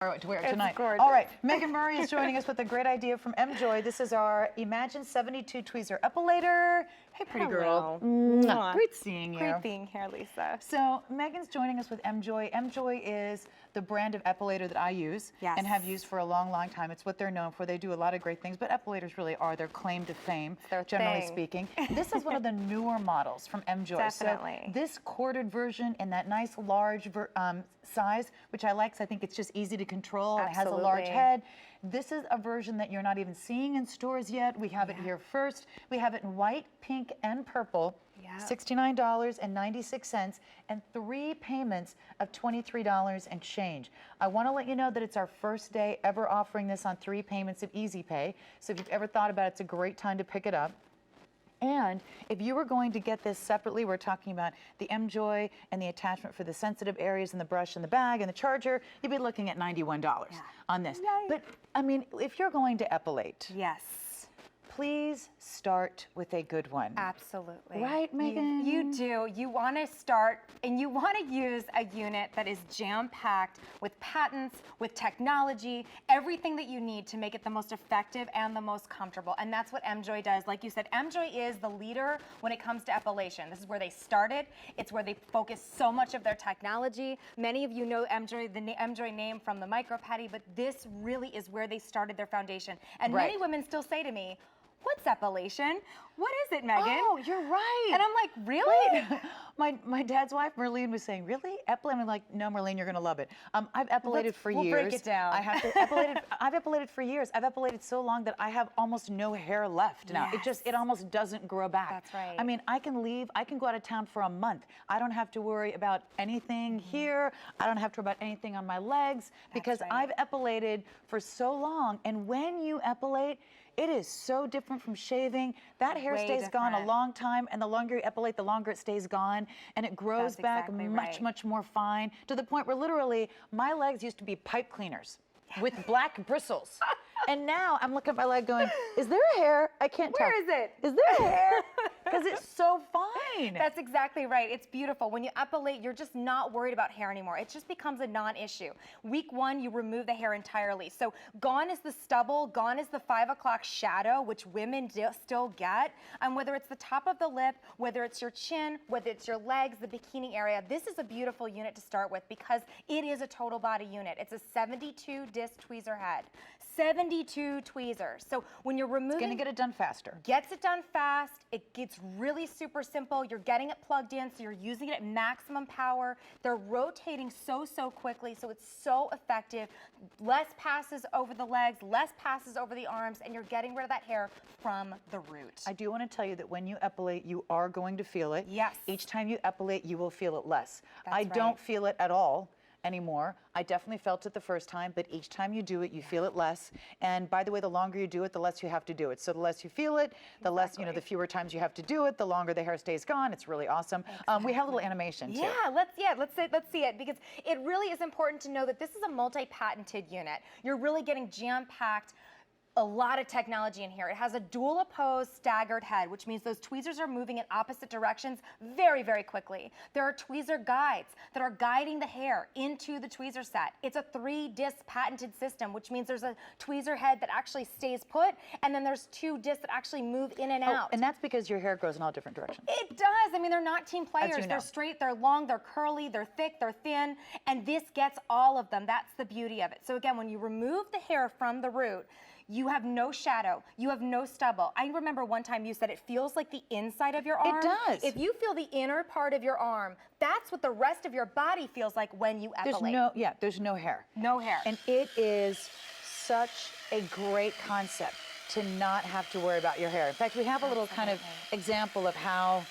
To wear tonight. It's gorgeous. All right, Megan Murray is joining us with a great idea from Emjoi. This is our eMagine 72 tweezer epilator. Hey, pretty girl. Great seeing you. Great being here, Lisa. So Megan's joining us with Emjoi. Emjoi is the brand of epilator that I use and have used for a long, long time. It's what they're known for. They do a lot of great things, but epilators really are their claim to fame, generally speaking. This is one of the newer models from Emjoi. Definitely. So this corded version in that nice large size, which I like because I think it's just easy to control and it has a large head. This is a version that you're not even seeing in stores yet. We have it here first. We have it in white, pink, and purple. $69.96 and 3 payments of $23 and change. I want to let you know that it's our first day ever offering this on 3 payments of Easy Pay. So if you've ever thought about it, it's a great time to pick it up. And if you were going to get this separately, we're talking about the Emjoi and the attachment for the sensitive areas and the brush and the bag and the charger, you'd be looking at $91 on this. But I mean, if you're going to epilate, please start with a good one. Absolutely. Right, Megan? You do. You want to start and you want to use a unit that is jam-packed with patents, with technology, everything that you need to make it the most effective and the most comfortable. And that's what Emjoi does. Like you said, Emjoi is the leader when it comes to epilation. This is where they started. It's where they focus so much of their technology. Many of you know Emjoi, the Emjoi name from the micropatty, but this really is where they started their foundation. And many women still say to me, "What's epilation? What is it, Megan?" Oh, you're right. And I'm like, really? My dad's wife, Merlene, was saying, really? Epilating? I'm like, no, Merlene, you're going to love it. I've epilated for years. We'll break it down. I've epilated for years. I've epilated so long that I have almost no hair left now. It almost doesn't grow back. That's right. I mean, I can go out of town for a month. I don't have to worry about anything here. I don't have to worry about anything on my legs because I've epilated for so long. And when you epilate, it is so different from shaving. That hair stays gone a long time, and the longer you epilate, the longer it stays gone, and it grows back much more fine, to the point where literally my legs used to be pipe cleaners with black bristles. And now I'm looking at my leg going, is there a hair? I can't tell. Where is it? Is there a hair? Because it's so fine. That's exactly right. It's beautiful. When you epilate, you're just not worried about hair anymore. It just becomes a non-issue. Week 1, you remove the hair entirely. So gone is the stubble, gone is the 5 o'clock shadow, which women still get. And whether it's the top of the lip, whether it's your chin, whether it's your legs, the bikini area, this is a beautiful unit to start with because it is a total body unit. It's a 72 disc tweezer head. 72 tweezers. So when you're removing, it's gonna get it done faster. Gets it done fast. It gets really super simple. You're getting it plugged in, so you're using it at maximum power. They're rotating so quickly, so it's so effective. Less passes over the legs, less passes over the arms, and you're getting rid of that hair from the root. I do want to tell you that when you epilate, you are going to feel it. Yes. Each time you epilate, you will feel it less. I don't feel it at all anymore. I definitely felt it the first time, but each time you do it, you feel it less. And by the way, the longer you do it, the less you have to do it. So the less you feel it, the less, the fewer times you have to do it, the longer the hair stays gone. It's really awesome. We have a little animation too. Let's see it because it really is important to know that this is a multi-patented unit. You're really getting jam-packed. A lot of technology in here. It has a dual opposed staggered head, which means those tweezers are moving in opposite directions very quickly. There are tweezer guides that are guiding the hair into the tweezer set. It's a 3-disc patented system, which means there's a tweezer head that actually stays put, and then there's 2 discs that actually move in and out. And that's because your hair grows in all different directions. It does. I mean, they're not team players. They're straight, they're long, they're curly, they're thick, they're thin, and this gets all of them. That's the beauty of it. So again, when you remove the hair from the root, you have no shadow. You have no stubble. I remember one time you said it feels like the inside of your arm. It does. If you feel the inner part of your arm, that's what the rest of your body feels like when you epilate. There's no hair. No hair. And it is such a great concept to not have to worry about your hair. In fact, we have a little kind of example of how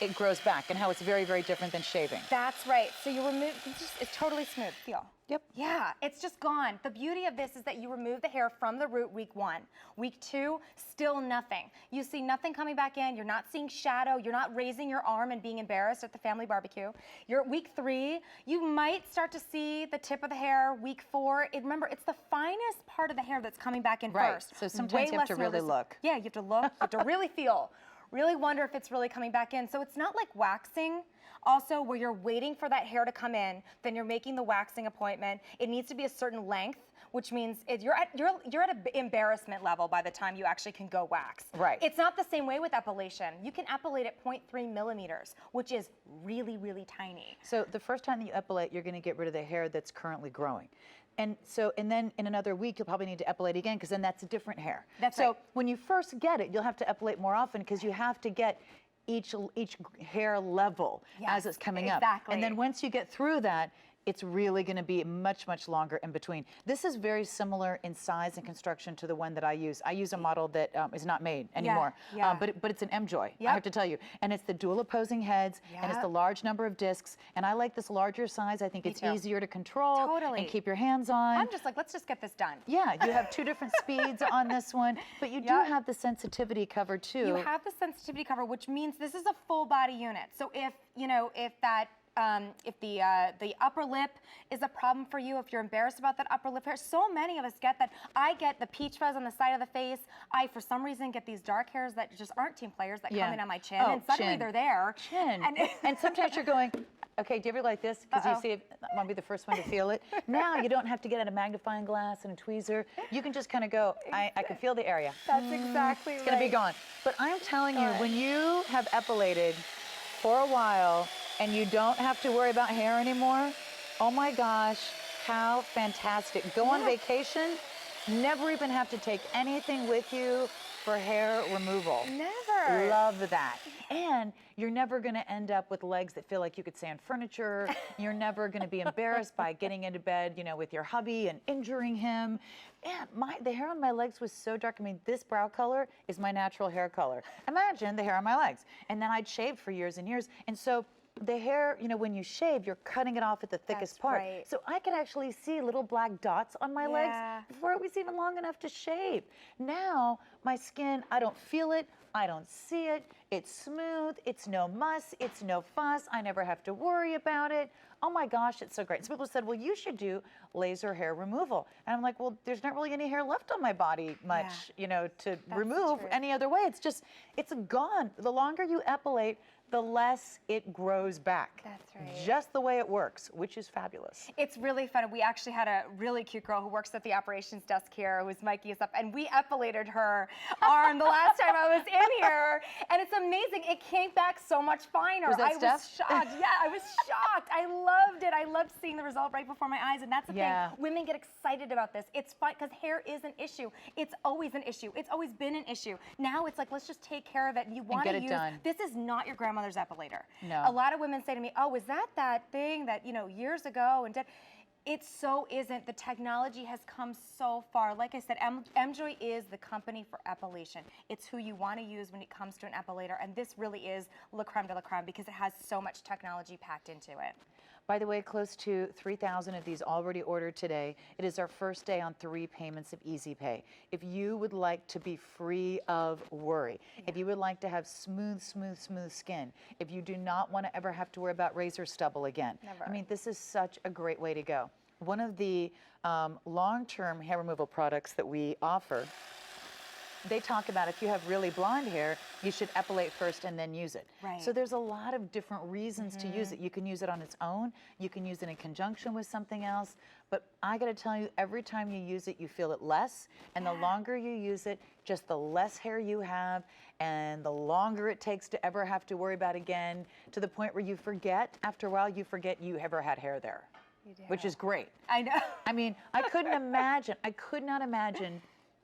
it grows back and how it's very different than shaving. That's right. So you remove, it's totally smooth. Feel. Yep. Yeah, it's just gone. The beauty of this is that you remove the hair from the root week 1. Week 2, still nothing. You see nothing coming back in. You're not seeing shadow. You're not raising your arm and being embarrassed at the family barbecue. You're at week 3. You might start to see the tip of the hair. Week 4. Remember, it's the finest part of the hair that's coming back in first. So sometimes you have to really look. Yeah, you have to look. You have to really feel. really wonder if it's really coming back in. So it's not like waxing. Also, where you're waiting for that hair to come in, then you're making the waxing appointment. It needs to be a certain length, which means you're at an embarrassment level by the time you actually can go wax. Right. It's not the same way with epilation. You can epilate at 0.3 millimeters, which is really, really tiny. So the first time that you epilate, you're going to get rid of the hair that's currently growing. And then in another week, you'll probably need to epilate again, because then that's a different hair. That's so right. when you first get it, you'll have to epilate more often, because you have to get each hair level as it's coming up. And then once you get through that, it's really going to be much, much longer in between. This is very similar in size and construction to the one that I use. I use a model that is not made anymore, but it's an Emjoi, I have to tell you. And it's the dual opposing heads, and it's the large number of discs. And I like this larger size. I think it's easier to control and keep your hands on. I'm just like, let's just get this done. Yeah, you have 2 different speeds on this one, but you do have the sensitivity cover too. You have the sensitivity cover, which means this is a full body unit. So if the upper lip is a problem for you, if you're embarrassed about that upper lip hair, so many of us get that. I get the peach fuzz on the side of the face. I, for some reason, get these dark hairs that just aren't team players that come in on my chin, and suddenly they're there. And sometimes you're going, okay, do you ever like this? Because you see, I want to be the first one to feel it. Now you don't have to get out a magnifying glass and a tweezer. You can just kind of go, I can feel the area. That's exactly It's going to be gone. But I'm telling you, when you have epilated for a while and you don't have to worry about hair anymore, oh my gosh, how fantastic. Go on vacation, never even have to take anything with you for hair removal. Never. Love that. And you're never going to end up with legs that feel like you could sand furniture. You're never going to be embarrassed by getting into bed, with your hubby and injuring him. And the hair on my legs was so dark. I mean, this brow color is my natural hair color. Imagine the hair on my legs. And then I'd shaved for years and years. And so the hair, when you shave, you're cutting it off at the thickest part. Right. So I could actually see little black dots on my legs before it was even long enough to shave. Now, my skin, I don't feel it. I don't see it. It's smooth. It's no muss. It's no fuss. I never have to worry about it. Oh my gosh, it's so great. Some people said, well, you should do laser hair removal. And I'm like, well, there's not really any hair left on my body much, to remove any other way. It's gone. The longer you epilate, the less it grows back. That's right. Just the way it works, which is fabulous. It's really fun. We actually had a really cute girl who works at the operations desk here who was miking us up, and we epilated her arm the last time I was in here, and it's amazing. It came back so much finer. Was that I was shocked. Yeah, I was shocked. I loved it. I loved seeing the result right before my eyes, and that's the thing. Women get excited about this. It's fun because hair is an issue. It's always an issue. It's always been an issue. Now it's like, let's just take care of it. And you want to use, this is not your grandmother's epilator. No. A lot of women say to me, oh, is that thing that, years ago and it so isn't. The technology has come so far. Like I said, Emjoi is the company for epilation. It's who you want to use when it comes to an epilator, and this really is la creme de la creme because it has so much technology packed into it. By the way, close to 3,000 of these already ordered today. It is our first day on 3 payments of Easy Pay. If you would like to be free of worry, if you would like to have smooth, smooth, smooth skin, if you do not want to ever have to worry about razor stubble again, I mean, this is such a great way to go. One of the long-term hair removal products that we offer, they talk about if you have really blonde hair, you should epilate first and then use it. Right. So there's a lot of different reasons to use it. You can use it on its own. You can use it in conjunction with something else. But I got to tell you, every time you use it, you feel it less. And the longer you use it, just the less hair you have, and the longer it takes to ever have to worry about again, to the point where you forget, after a while, you forget you ever had hair there, which is great. I know. I mean, I could not imagine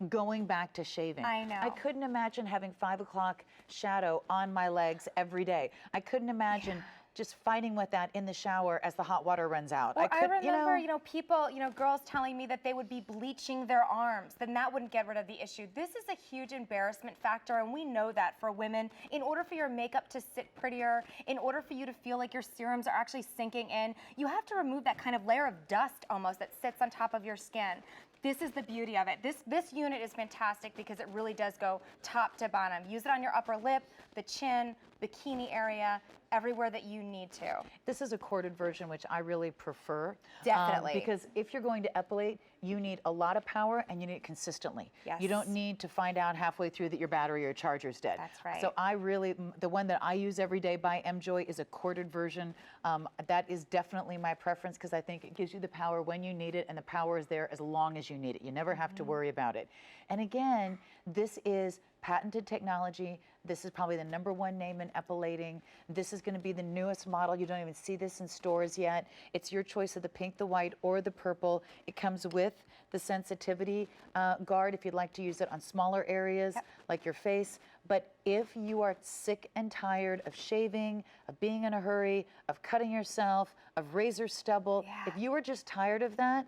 going back to shaving. I know. I couldn't imagine having 5 o'clock shadow on my legs every day. I couldn't imagine just fighting with that in the shower as the hot water runs out. Well, I remember, people, girls telling me that they would be bleaching their arms, then that wouldn't get rid of the issue. This is a huge embarrassment factor, and we know that for women. In order for your makeup to sit prettier, in order for you to feel like your serums are actually sinking in, you have to remove that kind of layer of dust almost that sits on top of your skin. This is the beauty of it. This unit is fantastic because it really does go top to bottom. Use it on your upper lip, the chin, bikini area, everywhere that you need to. This is a corded version, which I really prefer. Definitely. Because if you're going to epilate, you need a lot of power and you need it consistently. Yes. You don't need to find out halfway through that your battery or charger's dead. That's right. So I really, the one that I use every day by Emjoi is a corded version. That is definitely my preference because I think it gives you the power when you need it, and the power is there as long as you need it. You never have to worry about it. And again, this is patented technology. This is probably the #1 name in epilating. This is going to be the newest model. You don't even see this in stores yet. It's your choice of the pink, the white, or the purple. It comes with the sensitivity guard if you'd like to use it on smaller areas like your face. But if you are sick and tired of shaving, of being in a hurry, of cutting yourself, of razor stubble, if you are just tired of that,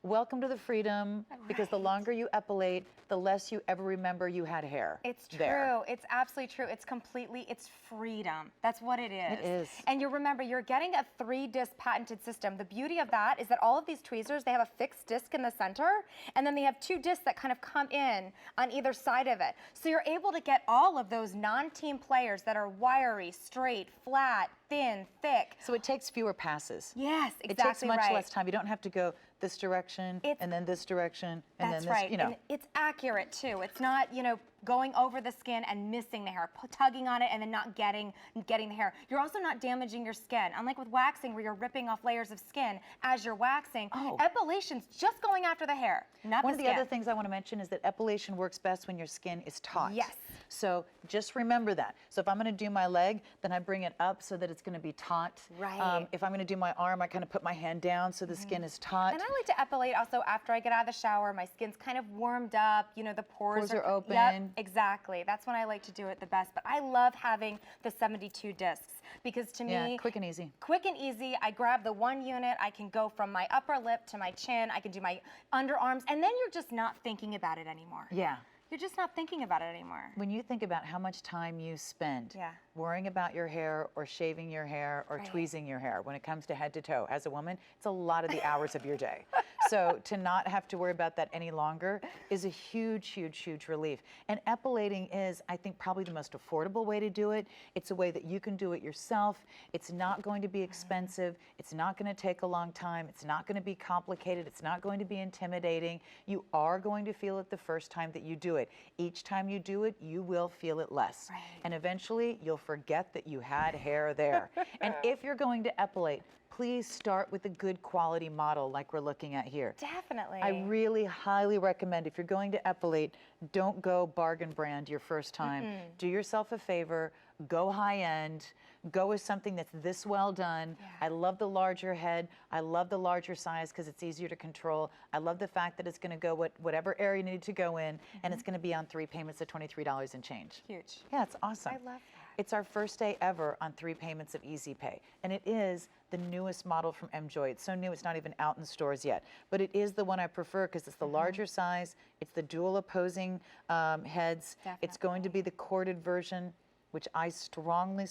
welcome to the freedom, because the longer you epilate, the less you ever remember you had hair. It's true. there. It's absolutely true. It's completely, it's freedom. That's what it is. It is. And you remember, you're getting a 3-disc patented system. The beauty of that is that all of these tweezers, they have a fixed disc in the center, and then they have 2 discs that kind of come in on either side of it. So you're able to get all of those non-team players that are wiry, straight, flat, thin, thick. So it takes fewer passes. Yes, exactly. It takes much right. less time. You don't have to go this direction and then this direction and That's then this, right. you know. And it's accurate too. It's not, you know, going over the skin and missing the hair, tugging on it and then not getting the hair. You're also not damaging your skin. Unlike with waxing where you're ripping off layers of skin as you're waxing, epilation's just going after the hair, not One the of skin. the other things I want to mention is that epilation works best when your skin is taut. Yes. So just remember that. So if I'm going to do my leg, then I bring it up so that it's going to be taut. Right. If I'm going to do my arm, I kind of put my hand down so the skin is taut. And I like to epilate also after I get out of the shower. My skin's kind of warmed up, you know, the pores Are open. Yep, exactly. That's when I like to do it the best. But I love having the 72 discs because to me, quick and easy. Quick and easy. I grab the 1 unit. I can go from my upper lip to my chin. I can do my underarms. And then you're just not thinking about it anymore. Yeah. You're just not thinking about it anymore. When you think about how much time you spend worrying about your hair or shaving your hair or tweezing your hair when it comes to head to toe, as a woman, it's a lot of the hours of your day. So to not have to worry about that any longer is a huge, huge, huge relief. And epilating is, I think, probably the most affordable way to do it. It's a way that you can do it yourself. It's not going to be expensive. It's not going to take a long time. It's not going to be complicated. It's not going to be intimidating. You are going to feel it the first time that you do it. Each time you do it, you will feel it less. And eventually, you'll forget that you had hair there. And if you're going to epilate, please start with a good quality model like we're looking at here. Definitely. I really highly recommend, if you're going to epilate, don't go bargain brand your first time. Do yourself a favor, go high end, go with something that's this well done. I love the larger head. I love the larger size because it's easier to control. I love the fact that it's going to go whatever area you need to go in, and it's going to be on 3 payments of $23 and change. Huge. Yeah, it's awesome. I love that. It's our first day ever on 3 payments of Easy Pay, and it is the newest model from Emjoi. It's so new, it's not even out in stores yet, but it is the one I prefer because it's the larger size, it's the dual opposing heads, it's going to be the corded version, which I strongly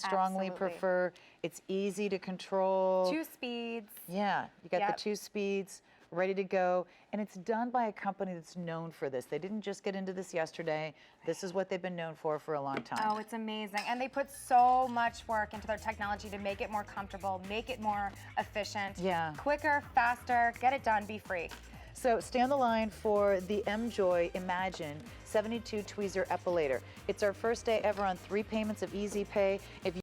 prefer. It's easy to control. 2 speeds. Yeah, you got the 2 speeds, ready to go. And it's done by a company that's known for this. They didn't just get into this yesterday. This is what they've been known for a long time. Oh, it's amazing. And they put so much work into their technology to make it more comfortable, make it more efficient. Yeah. Quicker, faster, get it done, be free. So stay on the line for the Emjoi eMagine 72 tweezer epilator. It's our first day ever on 3 payments of Easy Pay. If you